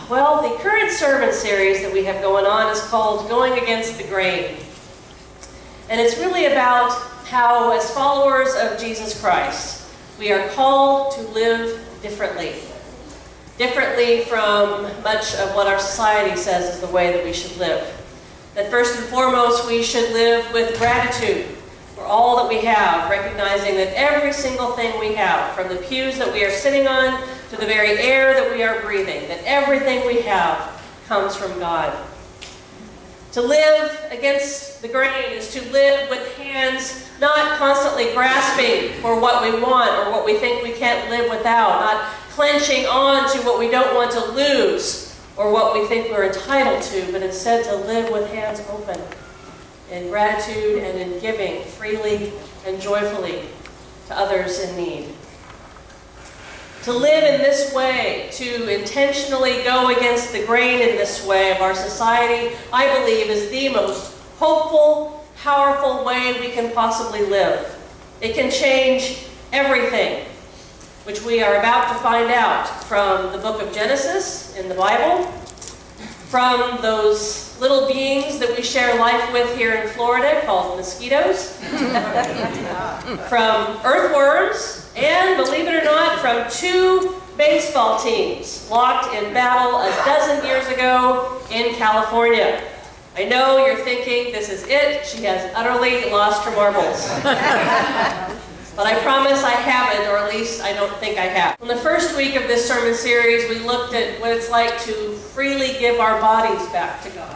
Well, the current sermon series that we have going on is called Going Against the Grain. And it's really about how, as followers of Jesus Christ, we are called to live differently. Differently from much of what our society says is the way that we should live. That first and foremost, we should live with gratitude for all that we have, recognizing that every single thing we have, from the pews that we are sitting on to the very air that we are breathing, that everything we have comes from God. To live against the grain is to live with hands not constantly grasping for what we want or what we think we can't live without, not clenching on to what we don't want to lose or what we think we're entitled to, but instead to live with hands open in gratitude and in giving freely and joyfully to others in need. To live in this way, to intentionally go against the grain in this way of our society, I believe is the most hopeful, powerful way we can possibly live. It can change everything, which we are about to find out from the book of Genesis in the Bible, from those little beings that we share life with here in Florida called mosquitoes, from earthworms, and believe it or not, from 2 baseball teams locked in battle a dozen years ago in California. I know you're thinking, this is it. She has utterly lost her marbles. But I promise I haven't, or at least I don't think I have. In the first week of this sermon series, we looked at what it's like to freely give our bodies back to God.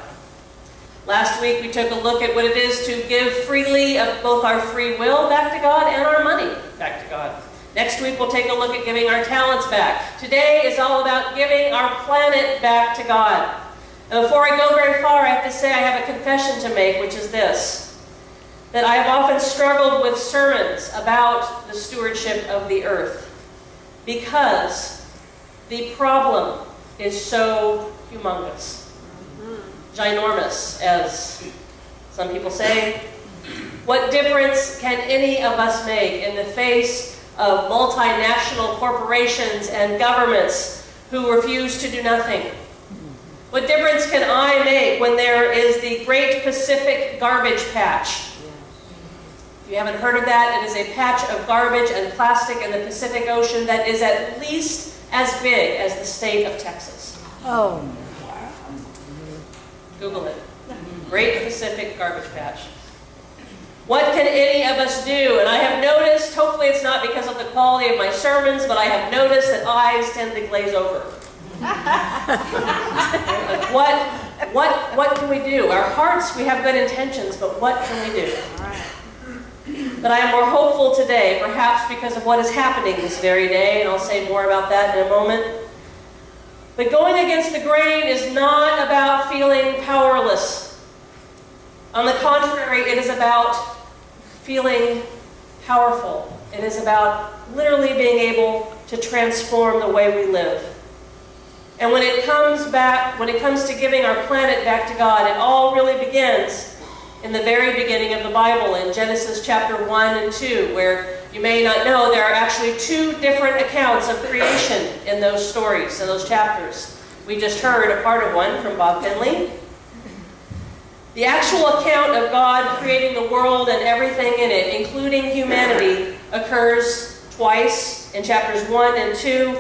Last week, we took a look at what it is to give freely of both our free will back to God and our money back to God. Next week, we'll take a look at giving our talents back. Today is all about giving our planet back to God. And before I go very far, I have to say I have a confession to make, which is this: that I have often struggled with sermons about the stewardship of the earth because the problem is so humongous, ginormous, as some people say. What difference can any of us make in the face of multinational corporations and governments who refuse to do nothing? What difference can I make when there is the Great Pacific Garbage Patch? If you haven't heard of that, it is a patch of garbage and plastic in the Pacific Ocean that is at least as big as the state of Texas. Oh. Google it. Great Pacific Garbage Patch. What can any of us do? And I have noticed, hopefully it's not because of the quality of my sermons, but I have noticed that eyes tend to glaze over. What can we do? Our hearts, we have good intentions, but what can we do? But I am more hopeful today, perhaps because of what is happening this very day, and I'll say more about that in a moment. But going against the grain is not about feeling powerless. On the contrary, it is about feeling powerful. It is about literally being able to transform the way we live. And when it comes to giving our planet back to God, it all really begins in the very beginning of the Bible, in Genesis chapter 1 and 2, where you may not know there are actually 2 different accounts of creation in those stories, in those chapters. We just heard a part of one from Bob Finley. The actual account of God creating the world and everything in it, including humanity, occurs twice in chapters 1 and 2.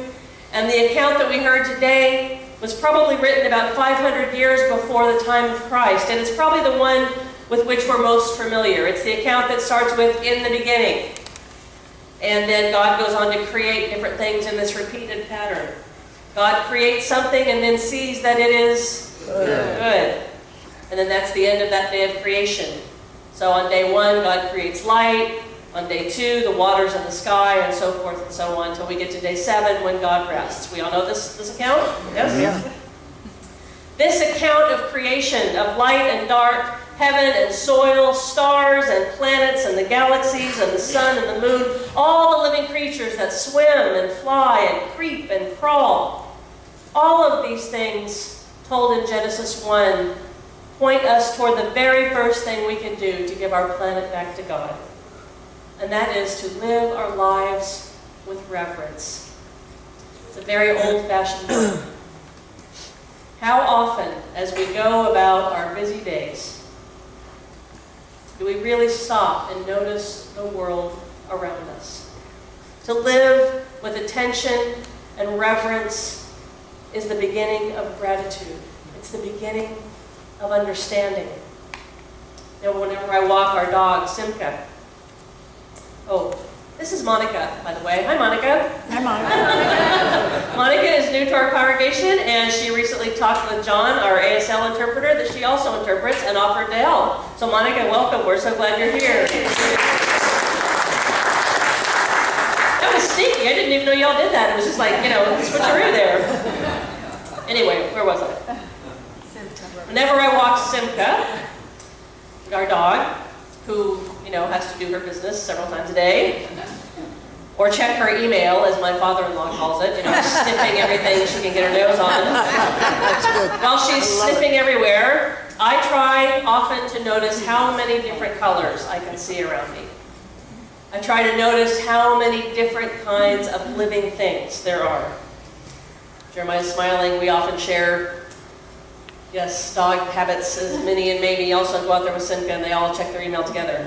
And the account that we heard today was probably written about 500 years before the time of Christ. And it's probably the one with which we're most familiar. It's the account that starts with, "In the beginning." And then God goes on to create different things in this repeated pattern. God creates something and then sees that it is good. And then that's the end of that day of creation. So on day 1, God creates light. On day 2, the waters and the sky, and so forth and so on, until we get to day 7 when God rests. We all know this account? Yes? Yeah. This account of creation, of light and dark, heaven and soil, stars and planets and the galaxies and the sun and the moon, all the living creatures that swim and fly and creep and crawl. All of these things told in Genesis 1 point us toward the very first thing we can do to give our planet back to God. And that is to live our lives with reverence. It's a very old-fashioned word. How often, as we go about our busy days, do we really stop and notice the world around us? To live with attention and reverence is the beginning of gratitude. It's the beginning of understanding. You know, whenever I walk our dog, Simka. Oh, this is Monica, by the way. Hi, Monica. Hi, Monica. Monica is new to our congregation, and she recently talked with John, our ASL interpreter, that she also interprets and offered to help. So Monica, welcome. We're so glad you're here. That was sneaky. I didn't even know y'all did that. It was just like, switcheroo there. Anyway, where was I? Whenever I walk Simka, our dog, who, has to do her business several times a day, or check her email, as my father-in-law calls it, sniffing everything she can get her nose on. While she's sniffing everywhere, I try often to notice how many different colors I can see around me. I try to notice how many different kinds of living things there are. Jeremiah's smiling. We often share, dog habits, as Minnie and Mamie also go out there with Simka, and they all check their email together.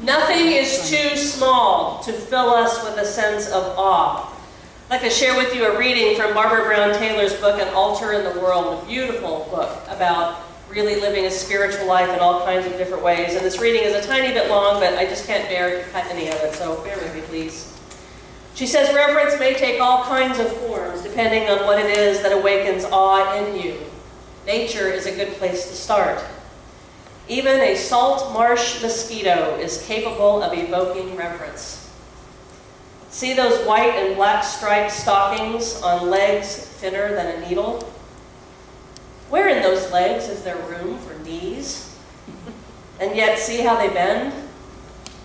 Nothing is too small to fill us with a sense of awe. I'd like to share with you a reading from Barbara Brown Taylor's book, An Altar in the World, a beautiful book about really living a spiritual life in all kinds of different ways. And this reading is a tiny bit long, but I just can't bear to cut any of it, so bear with me, please. She says, reverence may take all kinds of forms, depending on what it is that awakens awe in you. Nature is a good place to start. Even a salt marsh mosquito is capable of evoking reverence. See those white and black striped stockings on legs thinner than a needle? Where in those legs is there room for knees? And yet see how they bend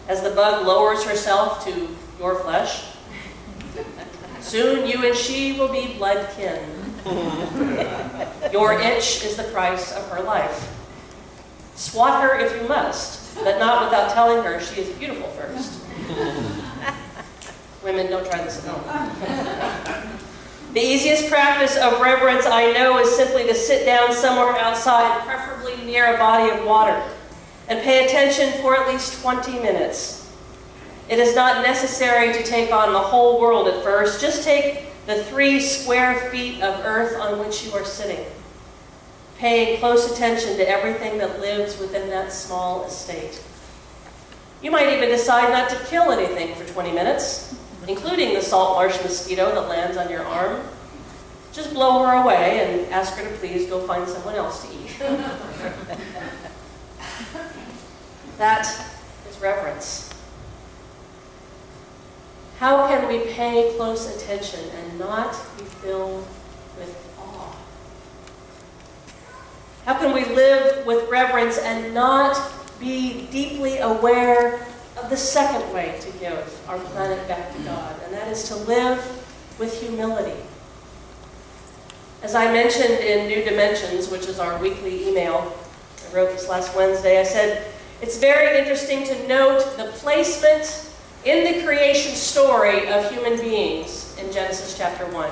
as the bug lowers herself to your flesh? Soon you and she will be blood kin. Your itch is the price of her life. Swat her if you must, but not without telling her she is beautiful first. Women, don't try this at home. The easiest practice of reverence I know is simply to sit down somewhere outside, preferably near a body of water, and pay attention for at least 20 minutes. It is not necessary to take on the whole world at first. Just take the 3 square feet of earth on which you are sitting, paying close attention to everything that lives within that small estate. You might even decide not to kill anything for 20 minutes, including the salt marsh mosquito that lands on your arm. Just blow her away and ask her to please go find someone else to eat. That is reverence. How can we pay close attention and not be filled with awe? How can we live with reverence and not be deeply aware of the second way to give our planet back to God, and that is to live with humility? As I mentioned in New Dimensions, which is our weekly email, I wrote this last Wednesday, I said, it's very interesting to note the placement in the creation story of human beings in Genesis chapter 1.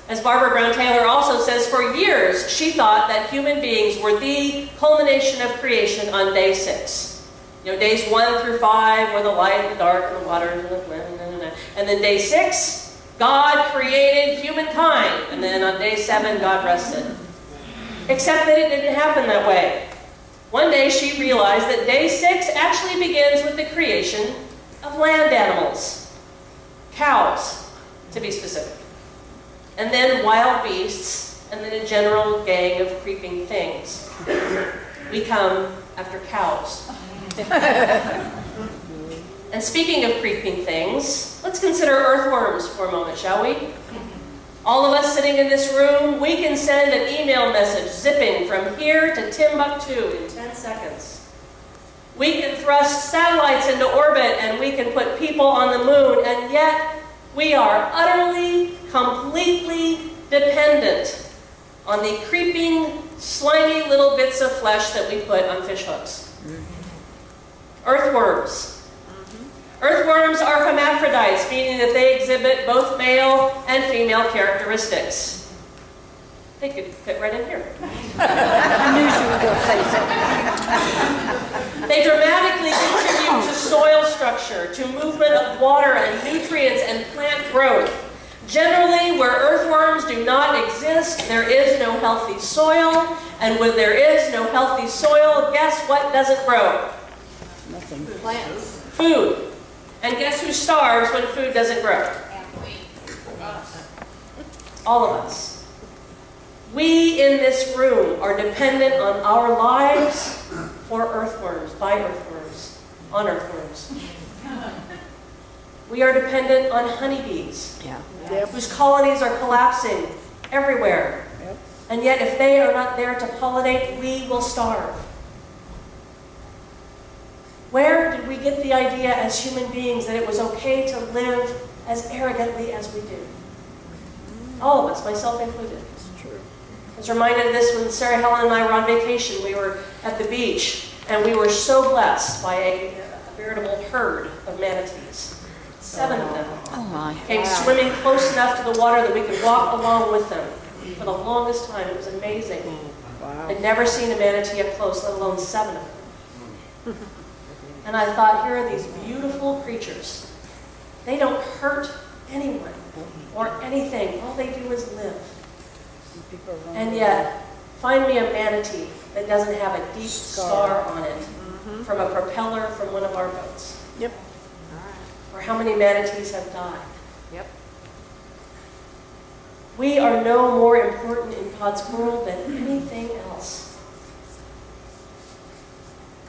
As Barbara Brown Taylor also says, for years she thought that human beings were the culmination of creation on day 6. Days 1 through 5 were the light and the dark and the water and then day 6, God created humankind, and then on day 7 God rested. Except that it didn't happen that way. One day she realized that day 6 actually begins with the creation of land animals, cows, to be specific, and then wild beasts, and then a general gang of creeping things. We come after cows. And speaking of creeping things, let's consider earthworms for a moment, shall we? All of us sitting in this room, we can send an email message zipping from here to Timbuktu in 10 seconds. We can thrust satellites into orbit, and we can put people on the moon, and yet we are utterly, completely dependent on the creeping, slimy little bits of flesh that we put on fish hooks. Earthworms. Earthworms are hermaphrodites, meaning that they exhibit both male and female characteristics. They could fit right in here. I knew she was going to say something. They dramatically contribute to soil structure, to movement of water and nutrients and plant growth. Generally, where earthworms do not exist, there is no healthy soil. And when there is no healthy soil, guess what doesn't grow? Nothing. Plants. Food. And guess who starves when food doesn't grow? All of us. We in this room are dependent on our lives for earthworms, by earthworms, on earthworms. We are dependent on honeybees, whose colonies are collapsing everywhere. Yep. And yet if they are not there to pollinate, we will starve. Where did we get the idea as human beings that it was okay to live as arrogantly as we do? All of us, myself included. It's true. I was reminded of this when Sarah Helen and I were on vacation. We were at the beach, and we were so blessed by a veritable herd of manatees. 7 of them Oh my. came swimming close enough to the water that we could walk along with them for the longest time. It was amazing. Wow. I'd never seen a manatee up close, let alone 7 of them. And I thought, here are these beautiful creatures. They don't hurt anyone or anything. All they do is live. And yet, find me a manatee that doesn't have a deep scar on it from a propeller from one of our boats. Yep. Or how many manatees have died. Yep. We are no more important in God's world than anything else.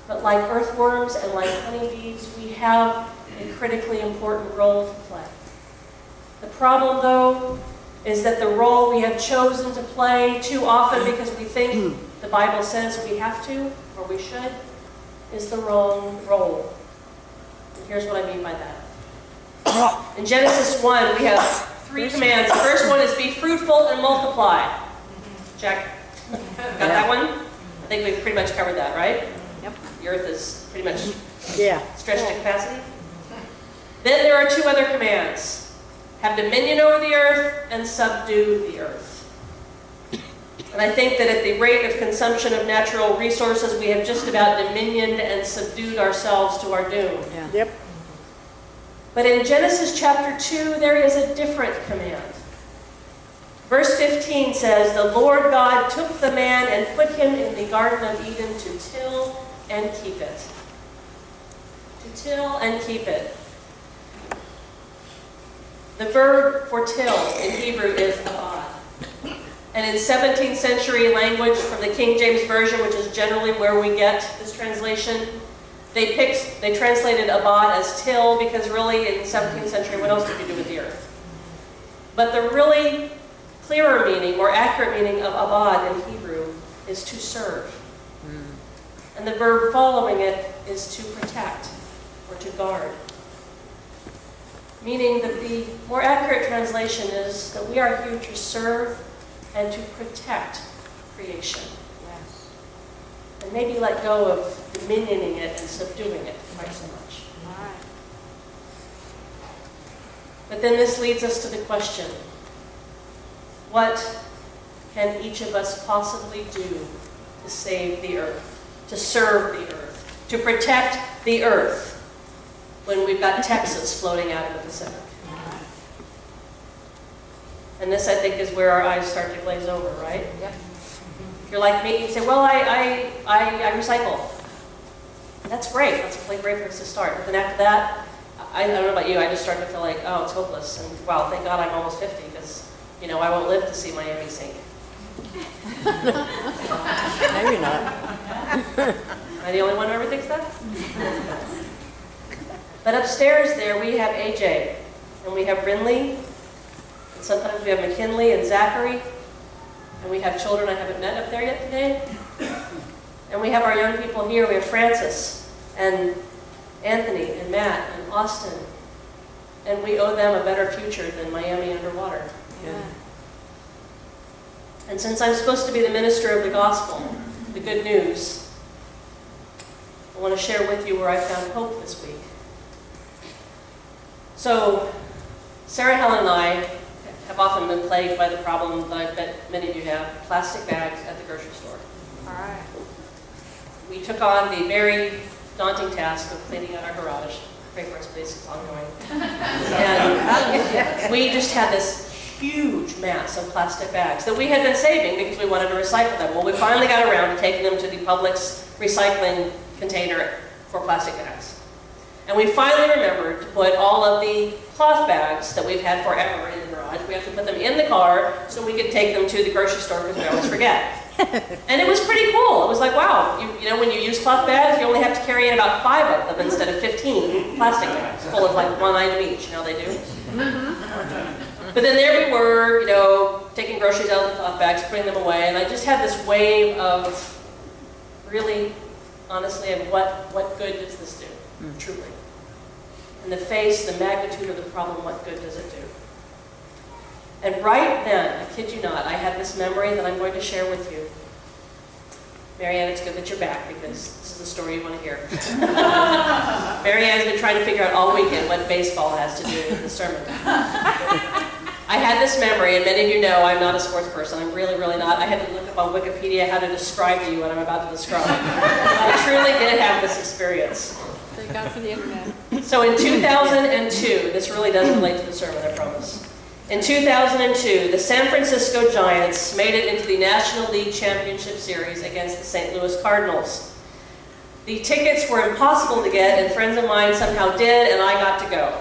But like earthworms and like honeybees, we have a critically important role to play. The problem, though, is that the role we have chosen to play too often because we think the Bible says we have to or we should is the wrong role. And here's what I mean by that. In Genesis 1, we have 3 commands. The first one is be fruitful and multiply. Check. Got that one? I think we've pretty much covered that, right? Yep. The earth is pretty much stretched to capacity. Then there are 2 other commands. Have dominion over the earth and subdue the earth. And I think that at the rate of consumption of natural resources, we have just about dominioned and subdued ourselves to our doom. Yeah. Yep. But in Genesis chapter 2, there is a different command. Verse 15 says, the Lord God took the man and put him in the Garden of Eden to till and keep it. To till and keep it. The verb for till in Hebrew is abad. And in 17th century language from the King James Version, which is generally where we get this translation, they translated abad as till because really in the 17th century, what else did you do with the earth? But the really clearer meaning, more accurate meaning of abad in Hebrew is to serve. And the verb following it is to protect or to guard. Meaning that the more accurate translation is that we are here to serve and to protect creation. Yes. And maybe let go of dominioning it and subduing it quite so much. All right. But then this leads us to the question, what can each of us possibly do to save the earth, to serve the earth, to protect the earth when we've got Texas floating out in the Pacific? And this, I think, is where our eyes start to glaze over, right? Yep. If you're like me, you say, well, I recycle. That's great. That's a great place to start. But then after that, I don't know about you, I just start to feel like, oh, it's hopeless. And wow, thank God I'm almost 50 because, I won't live to see Miami sink. Maybe not. Am I the only one who ever thinks that? But upstairs there, we have AJ, and we have Brinley, and sometimes we have McKinley and Zachary, and we have children I haven't met up there yet today. And we have our young people here. We have Francis and Anthony and Matt and Austin, and we owe them a better future than Miami underwater. Yeah. And since I'm supposed to be the minister of the gospel, the good news, I want to share with you where I found hope this week. So, Sarah Helen and I have often been plagued by the problem that I bet many of you have, plastic bags at the grocery store. All right. We took on the very daunting task of cleaning out our garage. Pray for us, please, it's ongoing. And we just had this huge mass of plastic bags that we had been saving because we wanted to recycle them. Well, we finally got around to taking them to the Publix recycling container for plastic bags. And we finally remembered to put all of the cloth bags that we've had forever in the garage. We have to put them in the car so we could take them to the grocery store because we always forget. And it was pretty cool. It was like, wow, you know, when you use cloth bags, you only have to carry in about 5 of them instead of 15 plastic bags full of like 1 item each. You know they do? But then there we were, you know, taking groceries out of the cloth bags, putting them away, and I just had this wave of really, honestly, of what good does this do, truly? In the face, the magnitude of the problem, what good does it do? And right then, I kid you not, I had this memory that I'm going to share with you. Marianne, it's good that you're back because this is the story you want to hear. Marianne's been trying to figure out all weekend what baseball has to do with the sermon. I had this memory, and many of you know I'm not a sports person. I'm really, really not. I had to look up on Wikipedia how to describe to you what I'm about to describe. I truly did have this experience. Thank God for the internet. So in 2002, this really does relate to the sermon, I promise. In 2002, the San Francisco Giants made it into the National League Championship Series against the St. Louis Cardinals. The tickets were impossible to get, and friends of mine somehow did, and I got to go.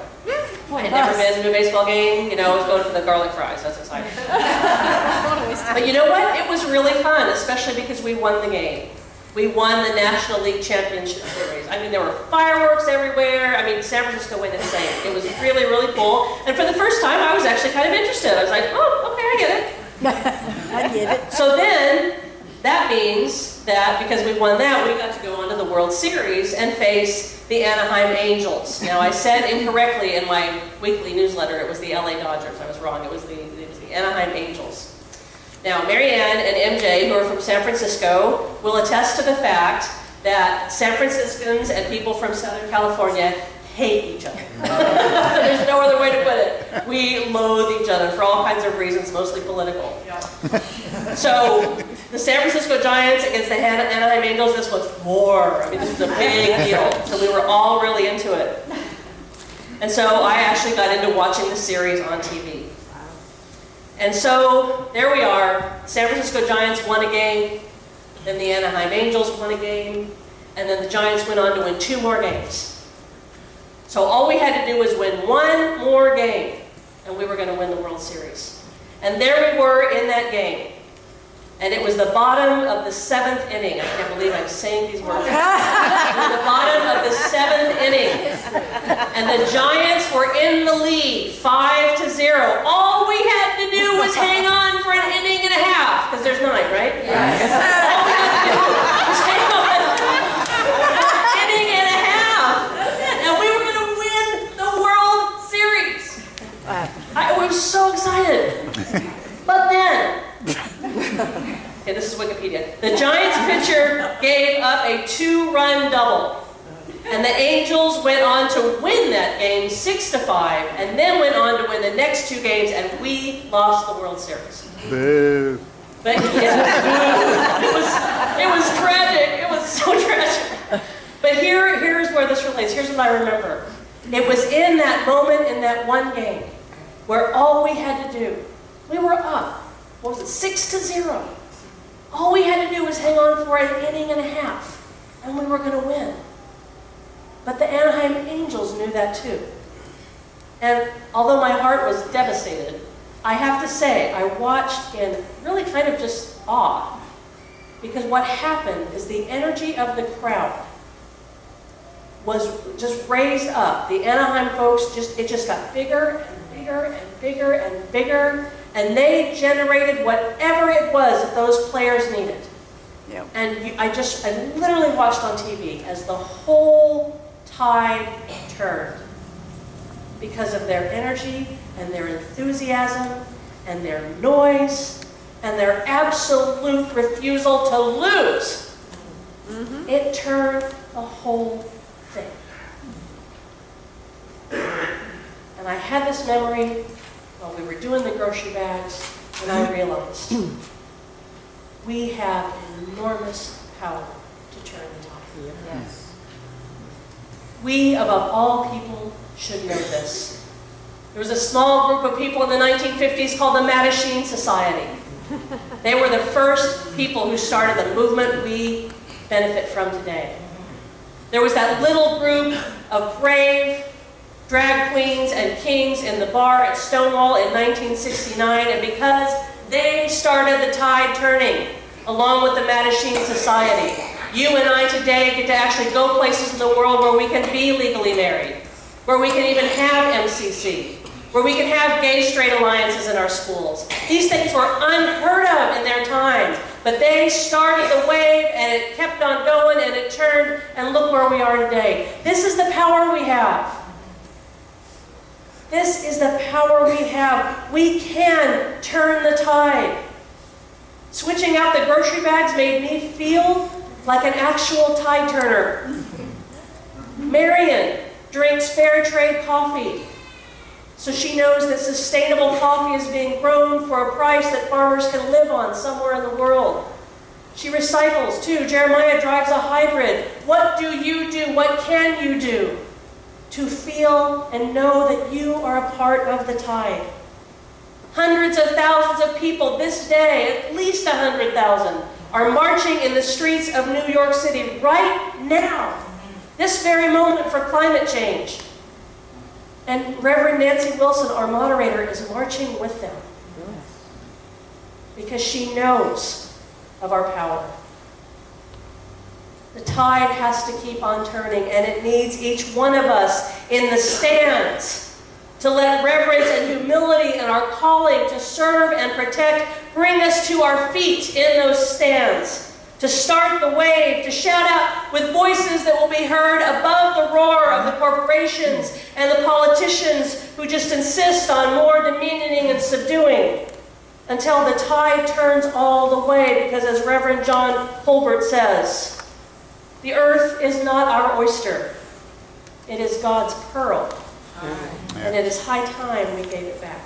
I had never been to a baseball game. You know, I was going for the garlic fries. That's exciting. But you know what? It was really fun, especially because we won the game. We won the National League Championship Series. I mean, there were fireworks everywhere. I mean, San Francisco went insane. It was really, really cool. And for the first time, I was actually kind of interested. I was like, oh, okay, I get it. I get it. So then, that means that because we won that, we got to go on to the World Series and face the Anaheim Angels. Now, I said incorrectly in my weekly newsletter it was the LA Dodgers. I was wrong. It was the Anaheim Angels. Now, Marianne and MJ, who are from San Francisco, will attest to the fact that San Franciscans and people from Southern California hate each other. There's no other way to put it. We loathe each other for all kinds of reasons, mostly political. Yeah. So, the San Francisco Giants against the Anaheim Angels, this was war. I mean, this was a big deal. So we were all really into it. And so I actually got into watching the series on TV. And so, there we are. San Francisco Giants won a game, then the Anaheim Angels won a game, and then the Giants went on to win 2 more games. So all we had to do was win 1 more game, and we were going to win the World Series. And there we were in that game. And it was the bottom of the 7th inning. I can't believe I'm saying these words. It was the bottom of the 7th inning. And the Giants were in the lead, 5-0. All we had to do was hang on for an inning and a half. Because there's 9, right? Yeah. All we had to do was hang on for an inning and a half. And we were going to win the World Series. I was so excited. But then, okay, this is Wikipedia. The Giants pitcher gave up a 2-run double. And the Angels went on to win that game 6-5, and then went on to win the next 2 games, and we lost the World Series. Boo. But yeah, it was tragic. It was so tragic. But here's where this relates. Here's what I remember. It was in that moment, in that one game, where all we had to do, we were up. What was it? 6-0. All we had to do was hang on for an inning and a half, and we were going to win. But the Anaheim Angels knew that too. And although my heart was devastated, I have to say, I watched in really kind of just awe. Because what happened is the energy of the crowd was just raised up. The Anaheim folks, it just got bigger and bigger and bigger and bigger. And they generated whatever it was that those players needed. Yep. And I literally watched on TV as the whole tide turned because of their energy and their enthusiasm and their noise and their absolute refusal to lose. Mm-hmm. It turned the whole thing. I had this memory while we were doing the grocery bags, and I realized we have enormous power to turn the tide. Yes. We, above all people, should know this. There was a small group of people in the 1950s called the Mattachine Society. They were the first people who started the movement we benefit from today. There was that little group of brave drag queens and kings in the bar at Stonewall in 1969, and because they started the tide turning, along with the Mattachine Society, you and I today get to actually go places in the world where we can be legally married, where we can even have MCC, where we can have gay-straight alliances in our schools. These things were unheard of in their time, but they started the wave, and it kept on going, and it turned, and look where we are today. This is the power we have. This is the power we have. We can turn the tide. Switching out the grocery bags made me feel like an actual tide turner. Marion drinks fair trade coffee, so she knows that sustainable coffee is being grown for a price that farmers can live on somewhere in the world. She recycles too. Jeremiah drives a hybrid. What do you do? What can you do to feel and know that you are a part of the tide? Hundreds of thousands of people this day, at least 100,000, are marching in the streets of New York City right now, this very moment, for climate change. And Reverend Nancy Wilson, our moderator, is marching with them because she knows of our power. The tide has to keep on turning, and it needs each one of us in the stands to let reverence and humility and our calling to serve and protect bring us to our feet in those stands, to start the wave, to shout out with voices that will be heard above the roar of the corporations and the politicians who just insist on more demeaning and subduing, until the tide turns all the way, because as Reverend John Holbert says, the earth is not our oyster. It is God's pearl. And it is high time we gave it back.